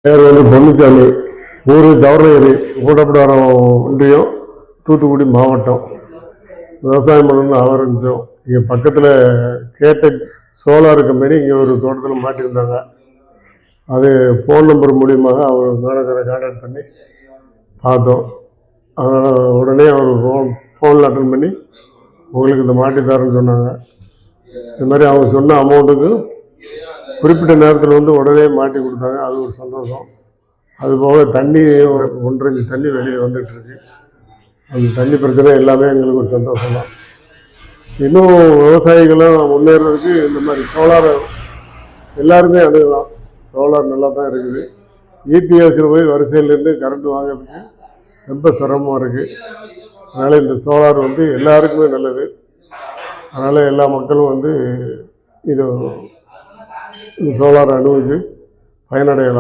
பேர் பொன்னுச்சாமி, ஊர் கவர்னகிரி, கூட்டப்படாரம் ஒன்றியம், தூத்துக்குடி மாவட்டம். விவசாயம் பண்ணணும்னு ஆரம்பித்தோம். இங்கே பக்கத்தில் கேட்டக் சோலார் கம்பெனி இங்கே ஒரு தோட்டத்தில் மாட்டியிருந்தாங்க. அது ஃபோன் நம்பர் மூலியமாக அவர் மேனேஜரை கான்டாக்ட் பண்ணி பார்த்தோம். அதனால் உடனே அவர் ஃபோனில் அட்டன் பண்ணி உங்களுக்கு இந்த மாட்டி தரேன்னு சொன்னாங்க. இது மாதிரி அவங்க சொன்ன அமௌண்ட்டுக்கு குறிப்பிட்ட நேரத்தில் உடனே மாட்டி கொடுத்தாங்க. அது ஒரு சந்தோஷம். அதுபோக தண்ணி 1.5 இன்ச் தண்ணி வெளியே வந்துட்டுருக்கு. அந்த தண்ணி பிரச்சனை எல்லாமே எங்களுக்கு ஒரு சந்தோஷம் தான். இன்னும் விவசாயிகளும் முன்னேறதுக்கு இந்த மாதிரி சோலாரை எல்லாருமே அணுகலாம். சோலார் நல்லா தான் இருக்குது. இபிஎஸ்சில் போய் வரிசையில் நின்று கரண்ட் வாங்கிறதுக்கு ரொம்ப சிரமமாக இருக்குது. அதனால் இந்த சோலார் எல்லாருக்குமே நல்லது. அதனால் எல்லா மக்களும் இந்த சோலாரை அனுபவித்து பயனடையலாம்.